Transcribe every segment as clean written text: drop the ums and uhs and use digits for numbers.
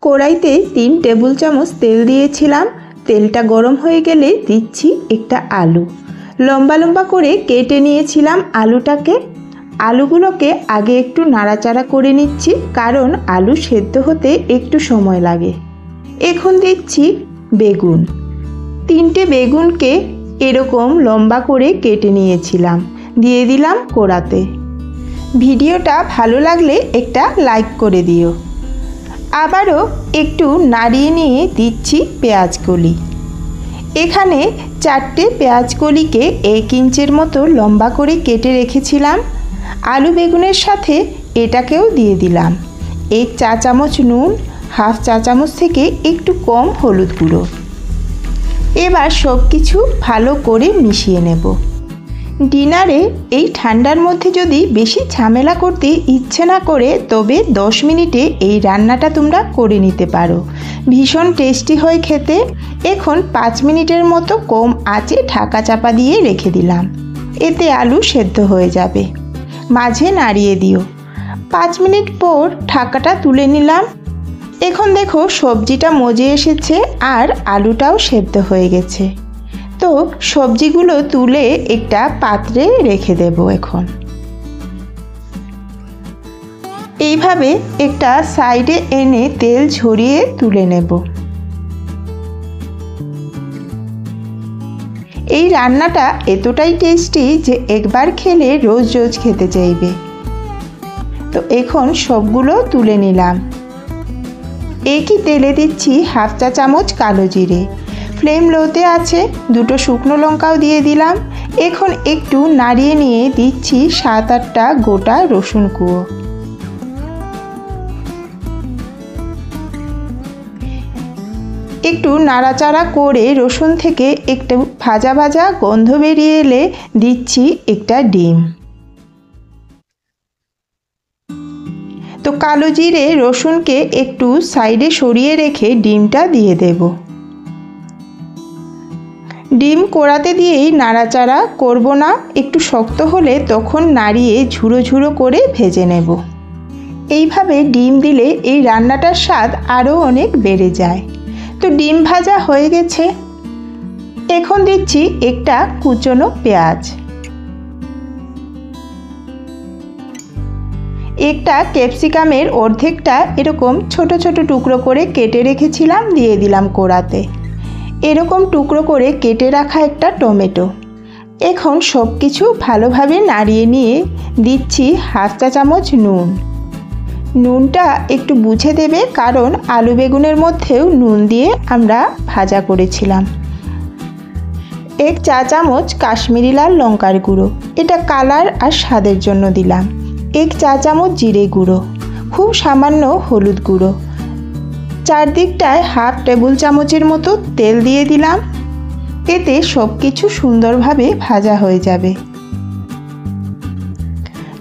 কড়াইতে 3 টেবিল চামচ তেল দিয়েছিলাম। তেলটা গরম হয়ে গেলে দিচ্ছি একটা আলু। লম্বা লম্বা করে কেটে নিয়েছিলাম আলুটাকে। আলুগুলোকে আগে একটু নাড়াচাড়া করে নিচ্ছি, কারণ আলু সেদ্ধ হতে একটু সময় লাগে। এখন দিচ্ছি বেগুন। 3টে বেগুনকে এরকম লম্বা করে কেটে নিয়েছিলাম, দিয়ে দিলাম কড়াতে। ভিডিওটা ভালো লাগলে একটা লাইক করে দিও। আবারও একটু নাড়িয়ে নিয়ে দিচ্ছি পেঁয়াজ কলি। এখানে 4টে পেঁয়াজ কলিকে 1 ইঞ্চের মতো লম্বা করে কেটে রেখেছিলাম। আলু বেগুনের সাথে এটাকেও দিয়ে দিলাম 1 চা চামচ নুন, হাফ চা চামচ থেকে একটু কম হলুদ গুঁড়ো। এবার সব কিছু ভালো করে মিশিয়ে নেব। ডিনারে এই ঠান্ডার মধ্যে যদি বেশি ঝামেলা করতে ইচ্ছে না করে, তবে 10 মিনিটে এই রান্নাটা তোমরা করে নিতে পারো। ভীষণ টেস্টি হয় খেতে। এখন 5 মিনিটের মতো কম আঁচে ঢাকা চাপা দিয়ে রেখে দিলাম। এতে আলু সেদ্ধ হয়ে যাবে। মাঝে নাড়িয়ে দিও। 5 মিনিট পর ঢাকাটা তুলে নিলাম। এখন দেখো সবজিটা মজে এসেছে আর আলুটাও সেদ্ধ হয়ে গেছে। তো সবজিগুলো তুলে একটা পাত্রে রেখে দেব। এখন এইভাবে একটা সাইডে এনে তেল ঝরিয়ে তুলে নেব। এই রান্নাটা এতটাই টেস্টি যে একবার খেলে রোজ রোজ খেতে চাইবে। তো এখন সবগুলো তুলে নিলাম। একই তেলে দিচ্ছি হাফ চা চামচ কালো জিরে। ফ্লেম লোতে আছে। 2টো শুকনো লঙ্কাও দিয়ে দিলাম। এখন একটু নাড়িয়ে নিয়ে দিচ্ছি 7-8টা গোটা রসুন কুয়ো। একটু নাড়াচাড়া করে রসুন থেকে একটু ভাজা ভাজা গন্ধ বেরিয়ে এলে দিচ্ছি একটা ডিম। তো কালো জিরে রসুনকে একটু সাইডে সরিয়ে রেখে ডিমটা দিয়ে দেব। ডিম কড়াতে দিয়েই নাড়াচাড়া করব না, একটু শক্ত হলে তখন নাড়িয়ে ঝুড়ো ঝুড়ো করে ভেজে নেব। এইভাবে ডিম দিলে এই রান্নাটার স্বাদ আরও অনেক বেড়ে যায়। তো ডিম ভাজা হয়ে গেছে। এখন দিচ্ছি একটা কুচনো পেঁয়াজ। একটা ক্যাপসিকামের অর্ধেকটা এরকম ছোট ছোট টুকরো করে কেটে রেখেছিলাম, দিয়ে দিলাম কড়াতে। এরকম টুকরো করে কেটে রাখা একটা টমেটো। এখন সব কিছু ভালোভাবে নাড়িয়ে নিয়ে দিচ্ছি হাফ চা চামচ নুন। নুনটা একটু বুঝে দেবে, কারণ আলু বেগুনের মধ্যেও নুন দিয়ে আমরা ভাজা করেছিলাম। 1 চা চামচ কাশ্মীরি লাল লঙ্কার গুঁড়ো, এটা কালার আর স্বাদের জন্য দিলাম। 1 চা চামচ জিরে গুঁড়ো, খুব সামান্য হলুদ গুঁড়ো। চারদিকটায় হাফ টেবিল চামচের মতো তেল দিয়ে দিলাম। এতে সব কিছু সুন্দরভাবে ভাজা হয়ে যাবে।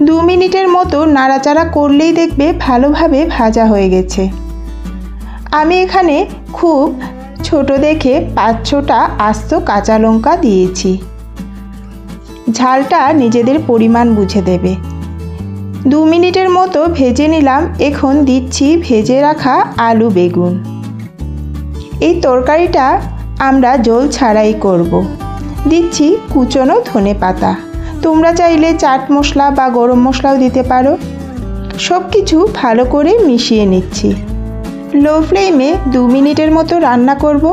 2 মিনিটের মতো নাড়াচাড়া করলেই দেখবে ভালোভাবে ভাজা হয়ে গেছে। আমি এখানে খুব ছোট দেখে 5-6টা আস্ত কাঁচা লঙ্কা দিয়েছি। ঝালটা নিজেদের পরিমাণ বুঝে দেবে। 2 মিনিটের মতো ভেজে নিলাম। এখন দিচ্ছি ভেজে রাখা আলু বেগুন। এই তরকারিটা আমরা জল ছাড়াই করব। দিচ্ছি কুচনো ধনে পাতা। তোমরা চাইলে চাট মশলা বা গরম মশলাও দিতে পারো। সব কিছু ভালো করে মিশিয়ে নিচ্ছি। লো ফ্লেমে 2 মিনিটের মতো রান্না করব।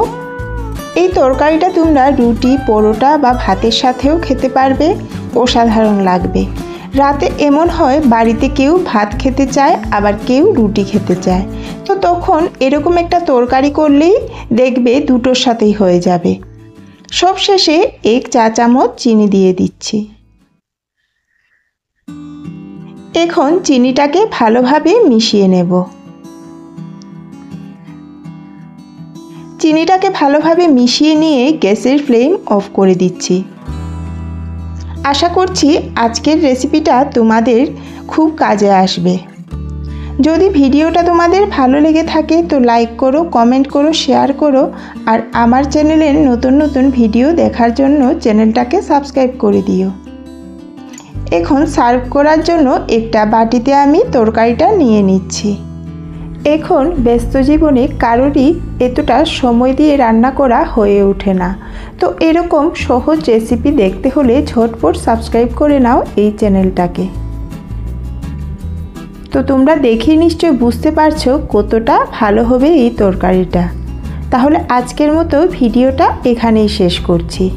এই তরকারিটা তোমরা রুটি, পরোটা বা ভাতের সাথেও খেতে পারবে। অসাধারণ লাগবে। রাতে এমন হয় বাড়িতে কেউ ভাত খেতে চায়, আবার কেউ রুটি খেতে চায়। তো তখন এরকম একটা তরকারি করলেই দেখবে দুটোর সাথেই হয়ে যাবে। সবশেষে 1 চা চামচ চিনি দিয়ে দিচ্ছি। এখন চিনিটাকে ভালোভাবে মিশিয়ে নেব। চিনিটাকে ভালোভাবে মিশিয়ে নিয়ে গ্যাসের ফ্লেম অফ করে দিচ্ছি। আশা করছি আজকের রেসিপিটা তোমাদের খুব কাজে আসবে। যদি ভিডিওটা তোমাদের ভালো লেগে থাকে তো লাইক করো, কমেন্ট করো, শেয়ার করো। আর আমার চ্যানেলের নতুন নতুন ভিডিও দেখার জন্য চ্যানেলটাকে সাবস্ক্রাইব করে দিও। এখন সার্ভ করার জন্য একটা বাটিতে আমি তরকারিটা নিয়ে নিচ্ছি। এখন ব্যস্ত জীবনে কারোরই এতটা সময় দিয়ে রান্না করা হয়ে ওঠে না। তো এরকম সহজ রেসিপি দেখতে হলে ঝটপট সাবস্ক্রাইব করে নাও এই চ্যানেলটাকে। তো তোমরা দেখে নিশ্চয় বুঝতে পারছো কতটা ভালো হবে এই তরকারিটা। তাহলে আজকের মতো ভিডিওটা এখানেই শেষ করছি।